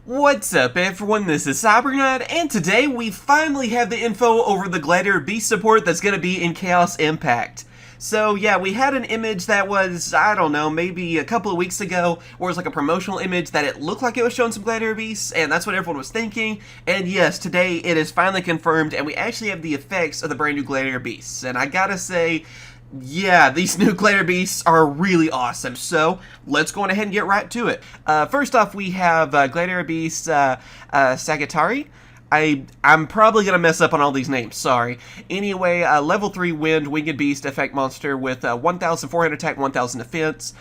What's up everyone, this is Cyberknight, and today we finally have the info over the Gladiator Beasts support that's going to be in Chaos Impact. So yeah, we had an image that was, I don't know, maybe a couple of weeks ago, where it was like a promotional image that it looked like it was showing some Gladiator Beasts, and that's what everyone was thinking. And yes, today it is finally confirmed, and we actually have the effects of the brand new Gladiator Beasts. And I gotta say, yeah, these new Gladiator Beasts are really awesome, so let's go on ahead and get right to it. First off, we have Gladiator Beast Sagatari. I'm probably going to mess up on all these names, sorry. Anyway, level 3 Wind, Winged Beast effect monster with 1,400 attack, 1,000 defense.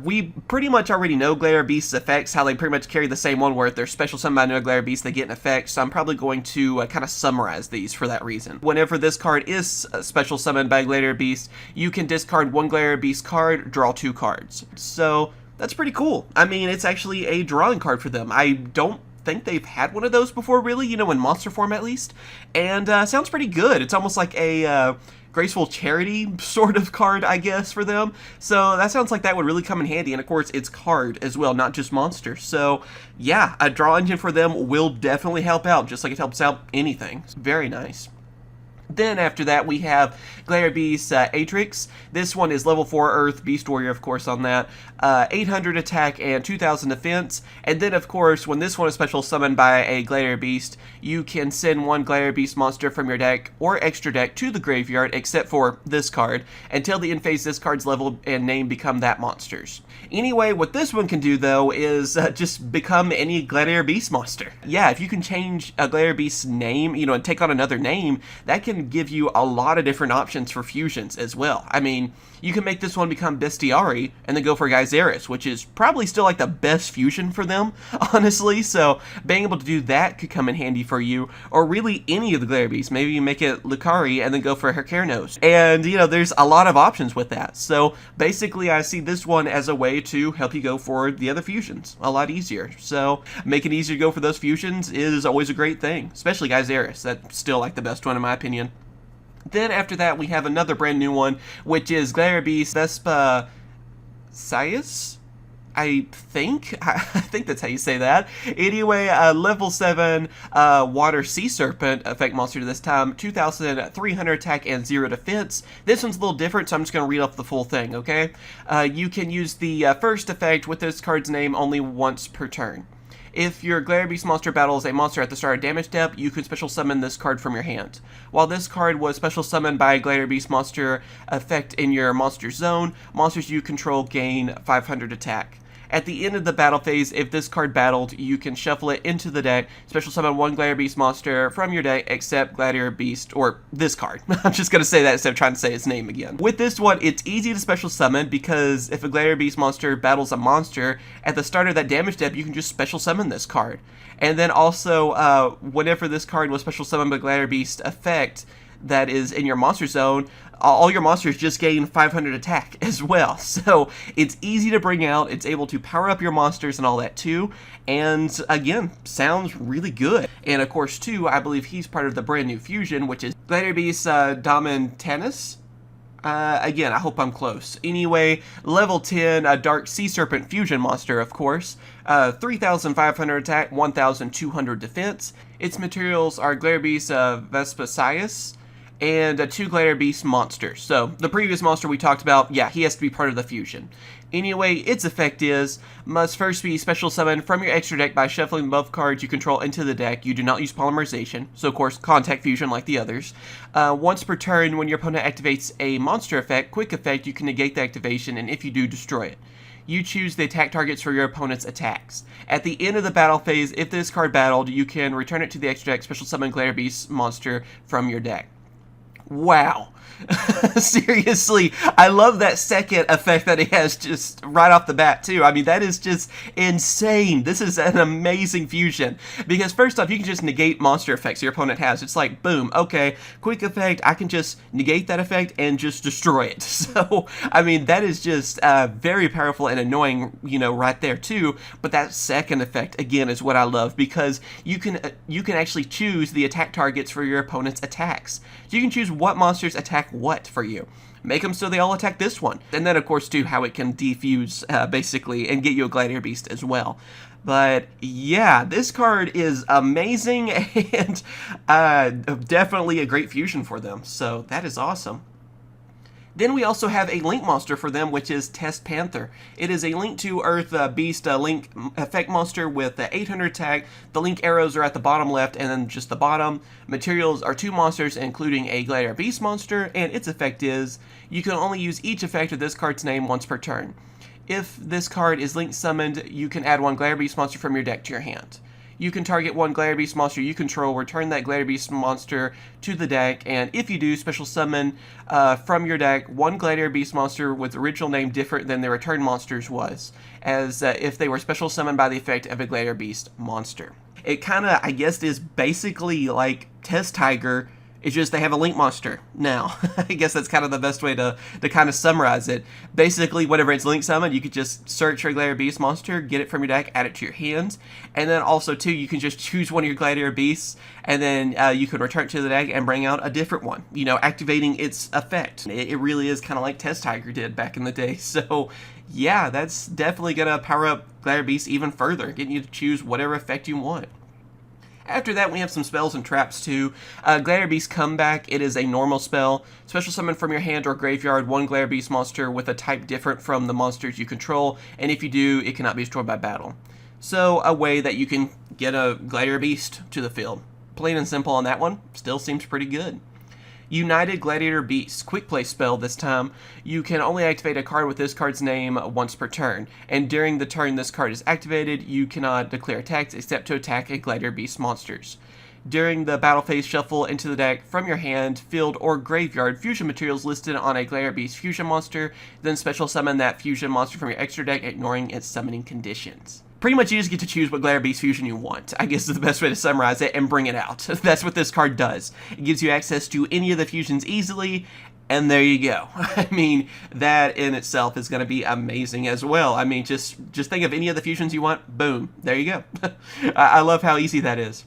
We pretty much already know Gladiator Beast's effects, how they pretty much carry the same one where if they're special summoned by another Gladiator Beast, they get an effect, so I'm probably going to kind of summarize these for that reason. Whenever this card is special summoned by Gladiator Beast, you can discard one Gladiator Beast card, draw 2 cards. So, that's pretty cool. I mean, it's actually a drawing card for them. I don't think they've had one of those before, really, you know, in monster form at least, and sounds pretty good. It's almost like a graceful charity sort of card, I guess, for them, so that sounds like that would really come in handy. And of course it's card as well, not just monster, so yeah, a draw engine for them will definitely help out, just like it helps out anything. It's very nice. Then after that we have Gladiator Beasts Atrix. This one is level 4 Earth, Beast Warrior of course on that. 800 attack and 2,000 defense. And then of course when this one is special summoned by a Gladiator Beast, you can send one Gladiator Beast monster from your deck or extra deck to the graveyard except for this card. Until the end phase this card's level and name become that monster's. Anyway, what this one can do though is just become any Gladiator Beast monster. Yeah, if you can change a Gladiator Beast's name, you know, and take on another name, that can give you a lot of different options for fusions as well. I mean, you can make this one become Bestiari and then go for Gyzarus, which is probably still like the best fusion for them, honestly, so being able to do that could come in handy for you, or really any of the Gladiator Beasts. Maybe you make it Lucari and then go for Herkernos. And, you know, there's a lot of options with that, so basically I see this one as a way to help you go for the other fusions a lot easier. So making it easier to go for those fusions is always a great thing, especially Gyzarus. That's still like the best one in my opinion. Then after that we have another brand new one, which is Gladiator Beast Vespa Sias? I think that's how you say that. Anyway, level 7 Water Sea Serpent effect monster this time, 2,300 attack and 0 defense. This one's a little different, so I'm just going to read off the full thing, okay? You can use the first effect with this card's name only once per turn. If your Gladiator Beast monster battles a monster at the start of damage step, you could special summon this card from your hand. While this card was special summoned by a Gladiator Beast monster effect in your monster zone, monsters you control gain 500 attack. At the end of the battle phase, if this card battled, you can shuffle it into the deck, special summon one Gladiator Beast monster from your deck, except Gladiator Beast, or this card. I'm just going to say that instead of trying to say its name again. With this one, it's easy to special summon, because if a Gladiator Beast monster battles a monster, at the start of that damage step, you can just special summon this card. And then also, whenever this card was special summoned by Gladiator Beast effect, that is in your monster zone, all your monsters just gain 500 attack as well. So it's easy to bring out, it's able to power up your monsters and all that too, and again, sounds really good. And of course too, I believe he's part of the brand new fusion, which is Gladiator Beast Domintanus. Again, I hope I'm close. Anyway, level 10, a Dark Sea Serpent fusion monster, of course. 3,500 attack, 1,200 defense. Its materials are Gladiator Beast Vespasius and 2 Gladiator Beast monsters. So, the previous monster we talked about, yeah, he has to be part of the fusion. Anyway, its effect is, must first be special summoned from your extra deck by shuffling the above cards you control into the deck. You do not use polymerization, so of course, contact fusion like the others. Once per turn, when your opponent activates a monster effect, quick effect, you can negate the activation, and if you do, destroy it. You choose the attack targets for your opponent's attacks. At the end of the battle phase, if this card battled, you can return it to the extra deck, special summon Gladiator Beast monster from your deck. Wow. Seriously, I love that second effect that he has just right off the bat too. I mean, that is just insane. This is an amazing fusion. Because first off, you can just negate monster effects your opponent has. It's like, boom, okay, quick effect, I can just negate that effect and just destroy it. So, I mean, that is just very powerful and annoying, you know, right there too. But that second effect, again, is what I love, because you can actually choose the attack targets for your opponent's attacks. So you can choose what monsters attack what for you. make them so they all attack this one. And then, of course, too, how it can defuse, basically, and get you a Gladiator Beast as well. But yeah, this card is amazing and definitely a great fusion for them. So that is awesome. Then we also have a Link monster for them, which is Test Panther. It is a Link to Earth Beast Link effect monster with 800 attack. The Link arrows are at the bottom left and then just the bottom. Materials are 2 monsters, including a Gladiator Beast monster, and its effect is, you can only use each effect of this card's name once per turn. If this card is Link summoned, you can add 1 Gladiator Beast monster from your deck to your hand. You can target 1 Gladiator Beast monster you control, return that Gladiator Beast monster to the deck, and if you do, special summon from your deck 1 Gladiator Beast monster with original name different than the return monster's was, as if they were special summoned by the effect of a Gladiator Beast monster. It kind of, I guess, is basically like Test Tiger. It's just they have a Link monster now. I guess that's kind of the best way to kind of summarize it. Basically, whenever it's Link summoned, you could just search your Gladiator Beast monster, get it from your deck, add it to your hands, and then also, too, you can just choose one of your Gladiator Beasts, and then you can return it to the deck and bring out a different one, you know, activating its effect. It really is kind of like Test Tiger did back in the day. So, yeah, that's definitely going to power up Gladiator Beasts even further, getting you to choose whatever effect you want. After that, we have some spells and traps too. Gladiator Beast Comeback, it is a normal spell. Special summon from your hand or graveyard 1 Gladiator Beast monster with a type different from the monsters you control, and if you do, it cannot be destroyed by battle. So, a way that you can get a Gladiator Beast to the field. Plain and simple on that one, still seems pretty good. United Gladiator Beasts, quick play spell this time. You can only activate a card with this card's name once per turn, and during the turn this card is activated, you cannot declare attacks except to attack a Gladiator Beast monsters. During the battle phase, shuffle into the deck from your hand, field, or graveyard fusion materials listed on a Gladiator Beast fusion monster, then special summon that fusion monster from your extra deck, ignoring its summoning conditions. Pretty much you just get to choose what Gladiator Beast fusion you want, I guess is the best way to summarize it, and bring it out. That's what this card does. It gives you access to any of the fusions easily, and there you go. I mean, that in itself is going to be amazing as well. I mean, just think of any of the fusions you want, boom, there you go. I love how easy that is.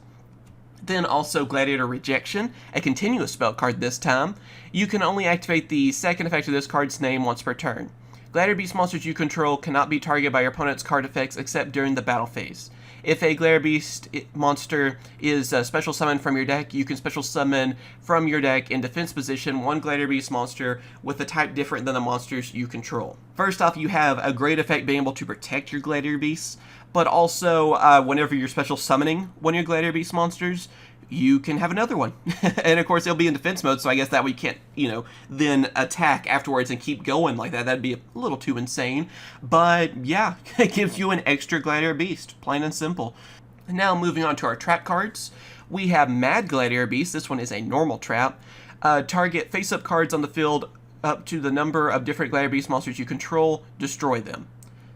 Then also Gladiator Rejection, a continuous spell card this time. You can only activate the second effect of this card's name once per turn. Gladiator Beast monsters you control cannot be targeted by your opponent's card effects except during the battle phase. If a Gladiator Beast monster is special summoned from your deck, you can special summon from your deck in defense position 1 Gladiator Beast monster with a type different than the monsters you control. First off, you have a great effect being able to protect your Gladiator Beasts, but also whenever you're special summoning one of your Gladiator Beast monsters, you can have another one. And of course, it'll be in defense mode, so I guess that we can't, you know, then attack afterwards and keep going like that. That'd be a little too insane. But yeah, it gives you an extra Gladiator Beast, plain and simple. And now moving on to our trap cards, we have Mad Gladiator Beast. This one is a normal trap. Target face-up cards on the field up to the number of different Gladiator Beast monsters you control, destroy them.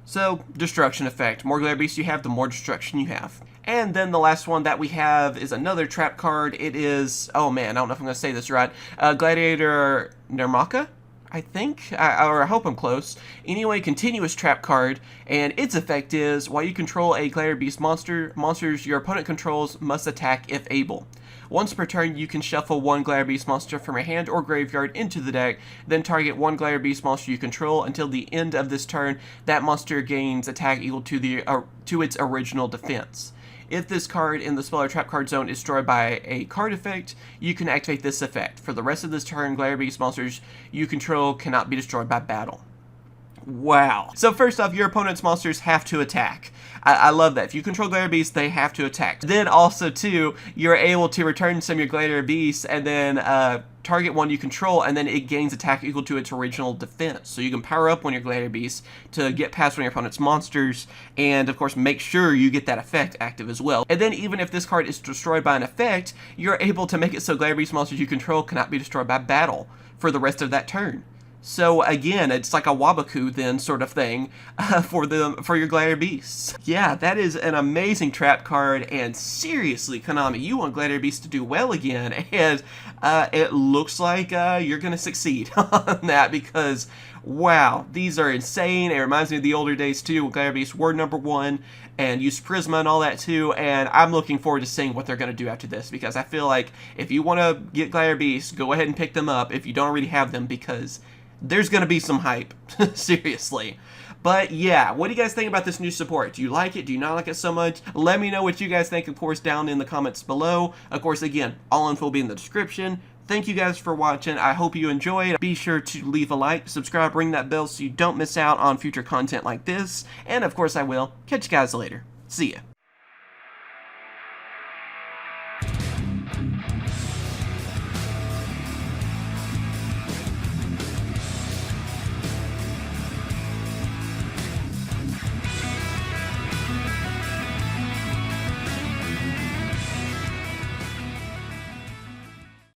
So, destruction effect. More Gladiator Beasts you have, the more destruction you have. And then the last one that we have is another trap card. It is, oh man, I don't know if I'm going to say this right, Gladiator Nermaka, I think, or I hope I'm close. Anyway, continuous trap card, and its effect is, while you control a Gladiator Beast monster, monsters your opponent controls must attack if able. Once per turn, you can shuffle 1 Gladiator Beast monster from your hand or graveyard into the deck, then target 1 Gladiator Beast monster you control until the end of this turn. That monster gains attack equal to its original defense. If this card in the spell or trap card zone is destroyed by a card effect, you can activate this effect. For the rest of this turn, Gladiator Beast monsters you control cannot be destroyed by battle. Wow. So first off, your opponent's monsters have to attack. I love that. If you control Gladiator Beasts, they have to attack. Then also, too, you're able to return some of your Gladiator Beasts and then target one you control, and then it gains attack equal to its original defense. So you can power up one of your Gladiator Beasts to get past one of your opponent's monsters, and of course make sure you get that effect active as well. And then even if this card is destroyed by an effect, you're able to make it so Gladiator Beast monsters you control cannot be destroyed by battle for the rest of that turn. So again, it's like a Wabaku then sort of thing for your Gladiator Beasts. Yeah, that is an amazing trap card, and seriously, Konami, you want Gladiator Beasts to do well again, and it looks like you're going to succeed on that because, wow, these are insane. It reminds me of the older days too, when Gladiator Beasts were #1 and used Prisma and all that too, and I'm looking forward to seeing what they're going to do after this, because I feel like if you want to get Gladiator Beasts, go ahead and pick them up if you don't already have them, because there's gonna be some hype. Seriously. But yeah, what do you guys think about this new support? Do you like it? Do you not like it so much? Let me know what you guys think, of course, down in the comments below. Of course, again, all info will be in the description. Thank you guys for watching. I hope you enjoyed. Be sure to leave a like, subscribe, ring that bell so you don't miss out on future content like this. And of course I will. Catch you guys later. See ya.